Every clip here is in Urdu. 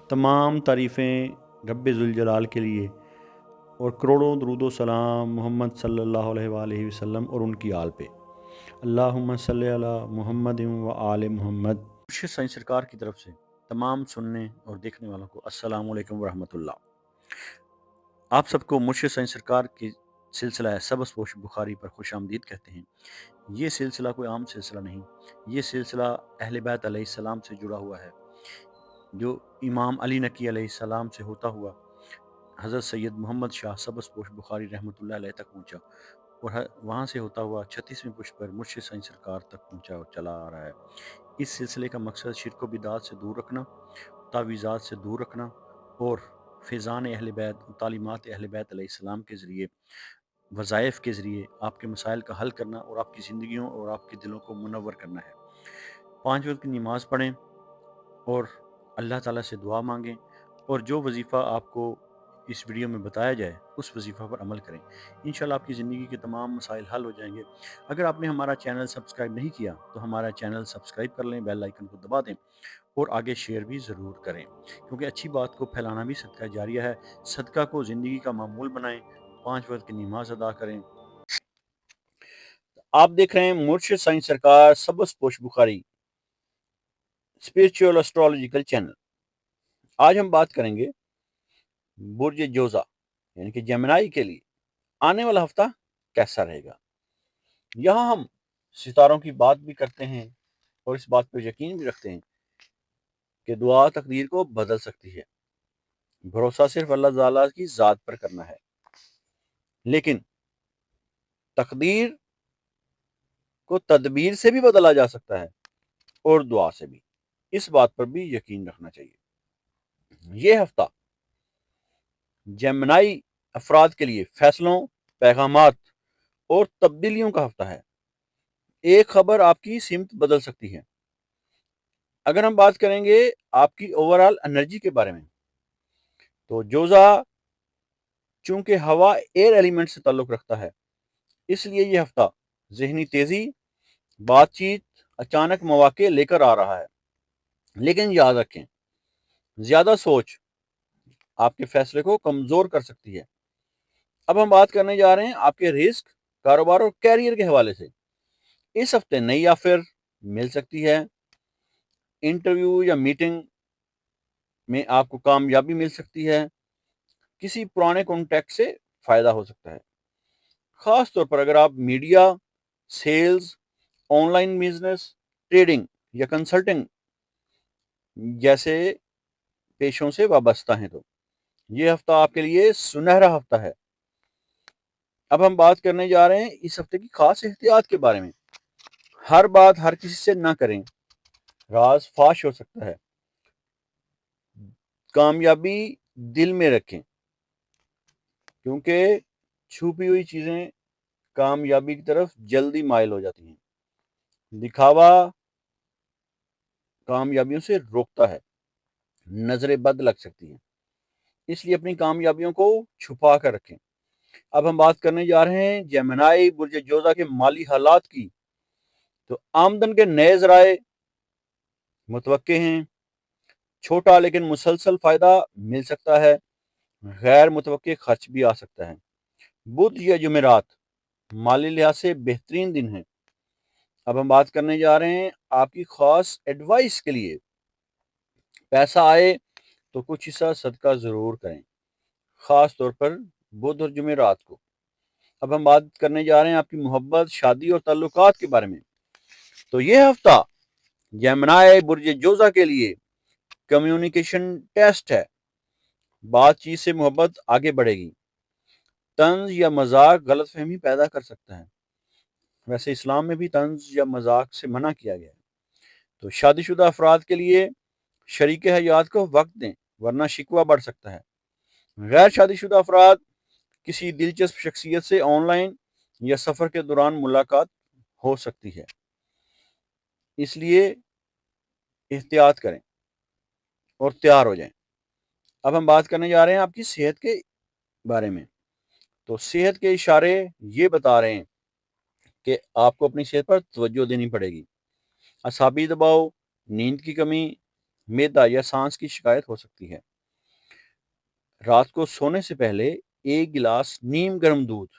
تمام تعریفیں رب ذوالجلال کے لیے اور کروڑوں درود و سلام محمد صلی اللہ علیہ وآلہ وسلم اور ان کی آل پہ۔ اللہم صلی علی محمد و آل محمد۔ مرشد سائیں سرکار کی طرف سے تمام سننے اور دیکھنے والوں کو السلام علیکم ورحمۃ اللہ۔ آپ سب کو مرشد سائیں سرکار کی سلسلہ سبز پوش بخاری پر خوش آمدید کہتے ہیں۔ یہ سلسلہ کوئی عام سلسلہ نہیں، یہ سلسلہ اہل بیت علیہ السلام سے جڑا ہوا ہے، جو امام علی نقی علیہ السلام سے ہوتا ہوا حضرت سید محمد شاہ سبز پوش بخاری رحمۃ اللہ علیہ تک پہنچا، اور وہاں سے ہوتا ہوا 36ویں پشت پر مرشد سائیں سرکار تک پہنچا اور چلا آ رہا ہے۔ اس سلسلے کا مقصد شرک و بدعات سے دور رکھنا، تعویذات سے دور رکھنا اور فیضان اہل بیت، تعلیمات اہل بیت علیہ السلام کے ذریعے، وظائف کے ذریعے آپ کے مسائل کا حل کرنا اور آپ کی زندگیوں اور آپ کے دلوں کو منور کرنا ہے۔ 5 وقت کی نماز پڑھیں اور اللہ تعالیٰ سے دعا مانگیں، اور جو وظیفہ آپ کو اس ویڈیو میں بتایا جائے اس وظیفہ پر عمل کریں۔ انشاءاللہ آپ کی زندگی کے تمام مسائل حل ہو جائیں گے۔ اگر آپ نے ہمارا چینل سبسکرائب نہیں کیا تو ہمارا چینل سبسکرائب کر لیں، بیل آئیکن کو دبا دیں اور آگے شیئر بھی ضرور کریں، کیونکہ اچھی بات کو پھیلانا بھی صدقہ جاریہ ہے۔ صدقہ کو زندگی کا معمول بنائیں، 5 وقت کی نماز ادا کریں۔ آپ دیکھ رہے ہیں مرشد سائیں سرکار سبز پوش بخاری اسپرچول اسٹرالوجیکل چینل۔ آج ہم بات کریں گے برج جوزہ یعنی کہ جیمنائی کے لیے آنے والا ہفتہ کیسا رہے گا۔ یہاں ہم ستاروں کی بات بھی کرتے ہیں اور اس بات پہ یقین بھی رکھتے ہیں کہ دعا تقدیر کو بدل سکتی ہے، بھروسہ صرف اللہ تعالیٰ کی ذات پر کرنا ہے، لیکن تقدیر کو تدبیر سے بھی بدلا جا سکتا ہے اور دعا سے بھی، اس بات پر بھی یقین رکھنا چاہیے۔ یہ ہفتہ جیمنائی افراد کے لیے فیصلوں، پیغامات اور تبدیلیوں کا ہفتہ ہے۔ ایک خبر آپ کی سمت بدل سکتی ہے۔ اگر ہم بات کریں گے آپ کی اوورآل انرجی کے بارے میں، تو جوزہ چونکہ ہوا ایئر ایلیمنٹ سے تعلق رکھتا ہے، اس لیے یہ ہفتہ ذہنی تیزی، بات چیت، اچانک مواقع لے کر آ رہا ہے، لیکن یاد رکھیں زیادہ سوچ آپ کے فیصلے کو کمزور کر سکتی ہے۔ اب ہم بات کرنے جا رہے ہیں آپ کے رزق، کاروبار اور کیریئر کے حوالے سے۔ اس ہفتے نئی آفر مل سکتی ہے، انٹرویو یا میٹنگ میں آپ کو کامیابی مل سکتی ہے، کسی پرانے کانٹیکٹ سے فائدہ ہو سکتا ہے، خاص طور پر اگر آپ media, sales, online business, trading یا کنسلٹنگ جیسے پیشوں سے وابستہ ہیں تو یہ ہفتہ آپ کے لیے سنہرا ہفتہ ہے۔ اب ہم بات کرنے جا رہے ہیں اس ہفتے کی خاص احتیاط کے بارے میں۔ ہر بات ہر کسی سے نہ کریں، راز فاش ہو سکتا ہے۔ کامیابی دل میں رکھیں، کیونکہ چھپی ہوئی چیزیں کامیابی کی طرف جلدی مائل ہو جاتی ہیں۔ دکھاوا کامیابیوں سے روکتا ہے، نظریں بد لگ سکتی ہیں، اس لیے اپنی کامیابیوں کو چھپا کر رکھیں۔ اب ہم بات کرنے جا رہے ہیں جیمنائی برج جوزہ کے مالی حالات کی۔ تو آمدن کے نئے ذرائع متوقع ہیں، چھوٹا لیکن مسلسل فائدہ مل سکتا ہے، غیر متوقع خرچ بھی آ سکتا ہے۔ بدھ یا جمعرات مالی لحاظ سے بہترین دن ہیں۔ اب ہم بات کرنے جا رہے ہیں آپ کی خاص ایڈوائس کے لیے۔ پیسہ آئے تو کچھ حصہ صدقہ ضرور کریں، خاص طور پر بدھ اور جمعرات کو۔ اب ہم بات کرنے جا رہے ہیں آپ کی محبت، شادی اور تعلقات کے بارے میں۔ تو یہ ہفتہ جیمنائی برج جوزہ کے لیے کمیونیکیشن ٹیسٹ ہے، بات چیت سے محبت آگے بڑھے گی۔ طنز یا مذاق غلط فہمی پیدا کر سکتا ہے، ویسے اسلام میں بھی طنز یا مذاق سے منع کیا گیا ہے۔ تو شادی شدہ افراد کے لیے شریک حیات کو وقت دیں، ورنہ شکوہ بڑھ سکتا ہے۔ غیر شادی شدہ افراد کسی دلچسپ شخصیت سے آن لائن یا سفر کے دوران ملاقات ہو سکتی ہے، اس لیے احتیاط کریں اور تیار ہو جائیں۔ اب ہم بات کرنے جا رہے ہیں آپ کی صحت کے بارے میں۔ تو صحت کے اشارے یہ بتا رہے ہیں کہ آپ کو اپنی صحت پر توجہ دینی پڑے گی۔ اعصابی دباؤ، نیند کی کمی، میدا یا سانس کی شکایت ہو سکتی ہے۔ رات کو سونے سے پہلے 1 گلاس نیم گرم دودھ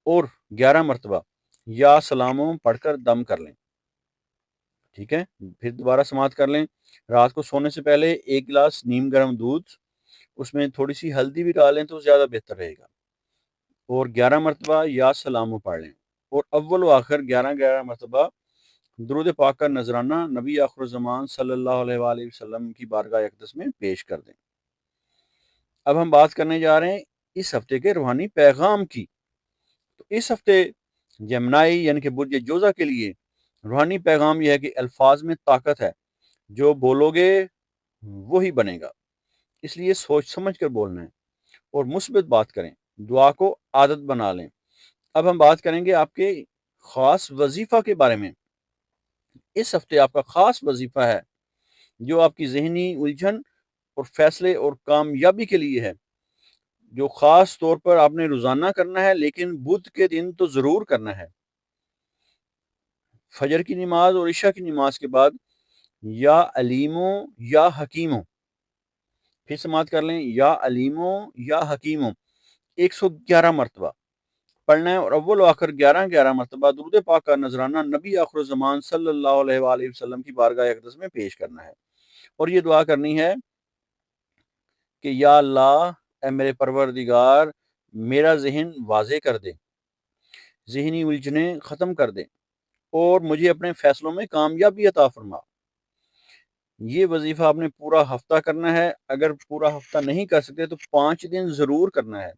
اور 11 مرتبہ یا سلاموں پڑھ کر دم کر لیں۔ ٹھیک ہے، پھر دوبارہ سماعت کر لیں۔ رات کو سونے سے پہلے 1 گلاس نیم گرم دودھ، اس میں تھوڑی سی ہلدی بھی ڈالیں تو زیادہ بہتر رہے گا، اور 11 مرتبہ یا سلاموں پڑھ لیں، اور اول و آخر 11 مرتبہ درود پاک کا نذرانہ نبی آخر الزمان صلی اللہ علیہ وآلہ وسلم کی بارگاہ اقدس میں پیش کر دیں۔ اب ہم بات کرنے جا رہے ہیں اس ہفتے کے روحانی پیغام کی۔ تو اس ہفتے جمنائی یعنی کہ برج جوزہ کے لیے روحانی پیغام یہ ہے کہ الفاظ میں طاقت ہے، جو بولو گے وہی بنے گا، اس لیے سوچ سمجھ کر بولنا ہے اور مثبت بات کریں، دعا کو عادت بنا لیں۔ اب ہم بات کریں گے آپ کے خاص وظیفہ کے بارے میں۔ اس ہفتے آپ کا خاص وظیفہ ہے جو آپ کی ذہنی الجھن اور فیصلے اور کامیابی کے لیے ہے، جو خاص طور پر آپ نے روزانہ کرنا ہے، لیکن بدھ کے دن تو ضرور کرنا ہے۔ فجر کی نماز اور عشاء کی نماز کے بعد یا علیموں یا حکیموں، پھر سماعت کر لیں، یا علیموں یا حکیموں 111 مرتبہ پڑھنا ہے، اور اول و آخر 11 مرتبہ درود پاک کا نذرانہ نبی آخر الزمان صلی اللہ علیہ وآلہ وسلم کی بارگاہ اقدس میں پیش کرنا ہے، اور یہ دعا کرنی ہے کہ یا اللہ، اے میرے پروردگار، میرا ذہن واضح کر دے، ذہنی الجھنیں ختم کر دے، اور مجھے اپنے فیصلوں میں کامیابی عطا فرما۔ یہ وظیفہ آپ نے پورا ہفتہ کرنا ہے۔ اگر پورا ہفتہ نہیں کر سکتے تو 5 دن ضرور کرنا ہے،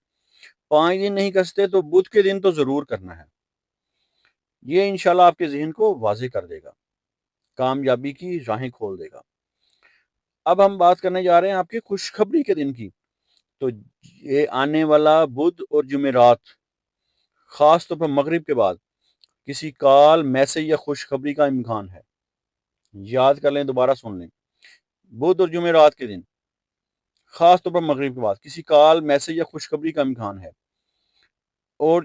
5 دن نہیں کر سکتے تو بدھ کے دن تو ضرور کرنا ہے۔ یہ انشاءاللہ آپ کے ذہن کو واضح کر دے گا، کامیابی کی راہیں کھول دے گا۔ اب ہم بات کرنے جا رہے ہیں آپ کے خوشخبری کے دن کی۔ تو یہ آنے والا بدھ اور جمعرات، خاص طور پر مغرب کے بعد کسی کال، میسج یا خوشخبری کا امکان ہے۔ یاد کر لیں، دوبارہ سن لیں، بدھ اور جمعرات کے دن خاص طور پر مغرب کے بعد کسی کال، میسج یا خوشخبری کا امکان ہے۔ اور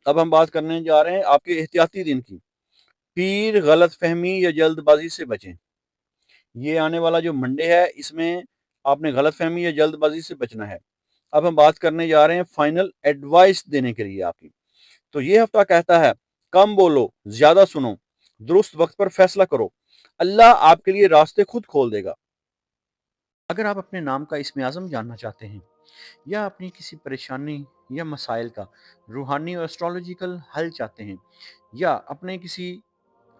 اب ہم بات کرنے جا رہے ہیں آپ کے احتیاطی دن کی۔ پیر، غلط فہمی یا جلد بازی سے بچیں۔ یہ آنے والا جو منڈے ہے، اس میں آپ نے غلط فہمی یا جلد بازی سے بچنا ہے۔ اب ہم بات کرنے جا رہے ہیں فائنل ایڈوائس دینے کے لیے آپ کی۔ تو یہ ہفتہ کہتا ہے، کم بولو، زیادہ سنو، درست وقت پر فیصلہ کرو، اللہ آپ کے لیے راستے خود کھول دے گا۔ اگر آپ اپنے نام کا اسم اعظم جاننا چاہتے ہیں، یا اپنی کسی پریشانی یا مسائل کا روحانی اور اسٹرالوجیکل حل چاہتے ہیں، یا اپنے کسی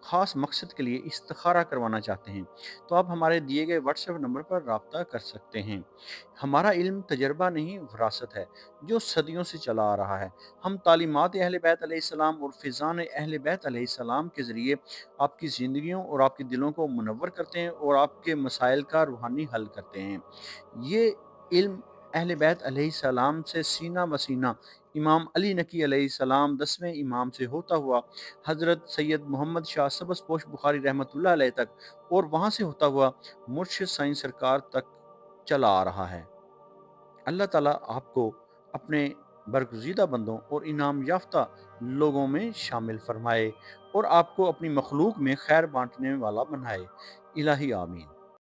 خاص مقصد کے لیے استخارہ کروانا چاہتے ہیں، تو آپ ہمارے دیے گئے واٹس ایپ نمبر پر رابطہ کر سکتے ہیں۔ ہمارا علم تجربہ نہیں، وراثت ہے جو صدیوں سے چلا آ رہا ہے۔ ہم تعلیمات اہل بیت علیہ السلام اور فیضان اہل بیت علیہ السلام کے ذریعے آپ کی زندگیوں اور آپ کے دلوں کو منور کرتے ہیں اور آپ کے مسائل کا روحانی حل کرتے ہیں۔ یہ علم اہل بیت علیہ السلام سے سینہ بسینہ امام علی نقی علیہ السلام 10ویں امام سے ہوتا ہوا حضرت سید محمد شاہ سبز پوش بخاری رحمۃ اللہ علیہ تک، اور وہاں سے ہوتا ہوا مرشد سائیں سرکار تک چلا آ رہا ہے۔ اللہ تعالیٰ آپ کو اپنے برگزیدہ بندوں اور انعام یافتہ لوگوں میں شامل فرمائے، اور آپ کو اپنی مخلوق میں خیر بانٹنے والا بنائے۔ الہی آمین۔